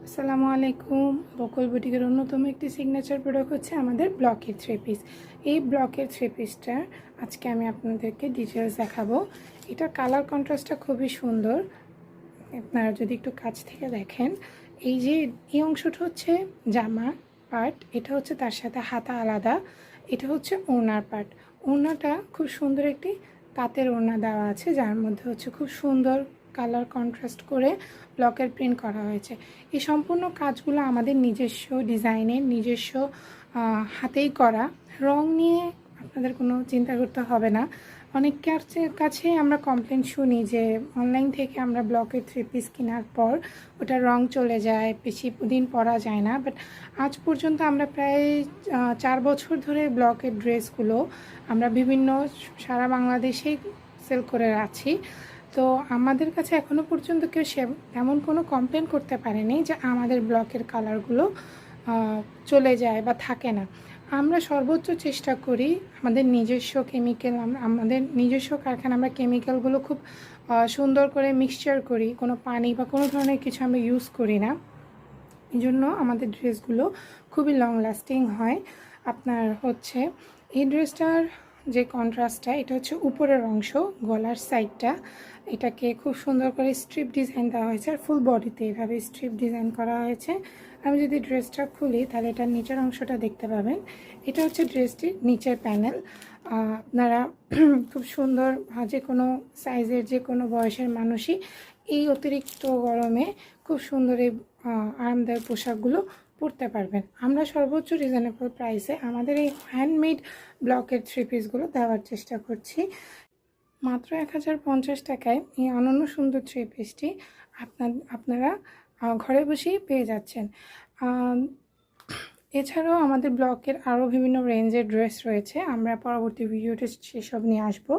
আসসালামু আলাইকুম। বকুল বুটিকের অন্যতম একটি সিগনেচার প্রোডাক্ট হচ্ছে আমাদের ব্লকের থ্রি পিস। এই ব্লকের থ্রি পিসটা আজকে আমি আপনাদেরকে ডিটেলস দেখাবো। এটার কালার কন্ট্রাস্টটা খুবই সুন্দর। আপনারা যদি একটু কাছ থেকে দেখেন, এই যে এই অংশটা হচ্ছে জামা পার্ট, এটা হচ্ছে তার সাথে হাতা আলাদা, এটা হচ্ছে ওড়নার পার্ট। ওড়নাটা খুব সুন্দর একটি তাঁতের ওড়না দেওয়া আছে, যার মধ্যে হচ্ছে খুব সুন্দর কালার কন্ট্রাস্ট করে ব্লকের প্রিন্ট করা হয়েছে। এই সম্পূর্ণ কাজগুলো আমাদের নিজস্ব ডিজাইনের, নিজস্ব হাতেই করা। রং নিয়ে আপনাদের কোনো চিন্তা করতে হবে না। অনেকের কাছে আমরা কমপ্লেন শুনি যে অনলাইন থেকে আমরা ব্লকের থ্রি পিস কেনার পর ওটা রং চলে যায়, বেশি দিন পরা যায় না। বাট আজ পর্যন্ত আমরা প্রায় 4 বছর ধরে ব্লকের ড্রেসগুলো আমরা বিভিন্ন সারা বাংলাদেশেই সেল করে আছি। তো আমাদের কাছে এখনও পর্যন্ত কেউ এমন কোনো কমপ্লেন করতে পারেনি যে আমাদের ব্লকের কালারগুলো চলে যায় বা থাকে না। আমরা সর্বোচ্চ চেষ্টা করি আমাদের নিজস্ব কেমিক্যাল, আমাদের নিজস্ব কারখানা, আমরা কেমিক্যালগুলো খুব সুন্দর করে মিক্সচার করি, কোনো পানি বা কোনো ধরনের কিছু আমরা ইউজ করি না। এই জন্য আমাদের ড্রেসগুলো খুবই লং লাস্টিং হয়। আপনার হচ্ছে এই ড্রেসটার যে কন্ট্রাস্টটা, এটা হচ্ছে উপরের অংশ, গলার সাইডটা, এটাকে খুব সুন্দর করে স্ট্রিপ ডিজাইন দেওয়া হয়েছে আর ফুল বডিতে এভাবে স্ট্রিপ ডিজাইন করা হয়েছে। আমি যদি ড্রেসটা খুলি তাহলে এটার নিচের অংশটা দেখতে পাবেন। এটা হচ্ছে ড্রেসটির নিচের প্যানেল। আপনারা খুব সুন্দর, যে কোনো সাইজের, যে কোনো বয়সের মানুষই এই অতিরিক্ত গরমে খুব সুন্দর এই আরামদায়ক পোশাকগুলো পরতে পারবেন। আমরা সর্বোচ্চ রিজনেবল প্রাইসে আমাদের এই হ্যান্ডমেড ব্লকের থ্রি পিসগুলো দেওয়ার চেষ্টা করছি। মাত্র 1050 টাকায় এই অনন্য সুন্দর থ্রি পিসটি আপনারা ঘরে বসেই পেয়ে যাচ্ছেন। এছাড়াও আমাদের ব্লকের আরও বিভিন্ন রেঞ্জের ড্রেস রয়েছে, আমরা পরবর্তী ভিডিওতে সেসব নিয়ে আসবো।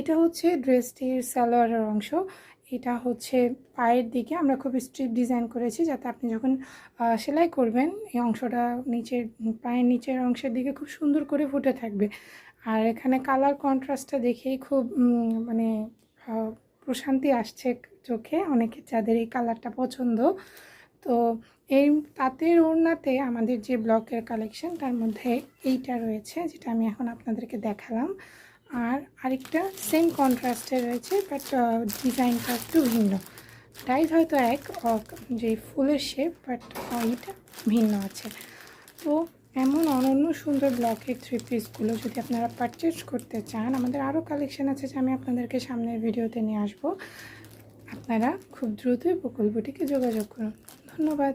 এটা হচ্ছে ড্রেসটির সালোয়ারের অংশ। এটা হচ্ছে পায়ের দিকে আমরা খুব স্ট্রিপ ডিজাইন করেছি, যাতে আপনি যখন সেলাই করবেন এই অংশটা নিচের পায়ের নিচের অংশের দিকে খুব সুন্দর করে ফুটে থাকবে। আর এখানে কালার কন্ট্রাস্টটা দেখেই খুব মানে প্রশান্তি আসছে চোখে অনেকের, যাদের এই কালারটা পছন্দ। তো এই তাঁতের ওড়নাতে আমাদের যে ব্লকের কালেকশন, তার মধ্যে এইটা রয়েছে যেটা আমি এখন আপনাদেরকে দেখালাম। আর আরেকটা সেম কন্ট্রাস্টে রয়েছে, বাট ডিজাইনটা একটু ভিন্ন। ডাইজ হয়তো এক, যে ফুলের শেপ, বাট এটা ভিন্ন আছে। তো এমন অনন্য সুন্দর ব্লকের থ্রি পিসগুলো যদি আপনারা পারচেজ করতে চান, আমাদের আরও কালেকশন আছে যা আমি আপনাদেরকে সামনের ভিডিওতে নিয়ে আসবো। আপনারা খুব দ্রুতই বকুল বুটিকে যোগাযোগ করুন। ধন্যবাদ।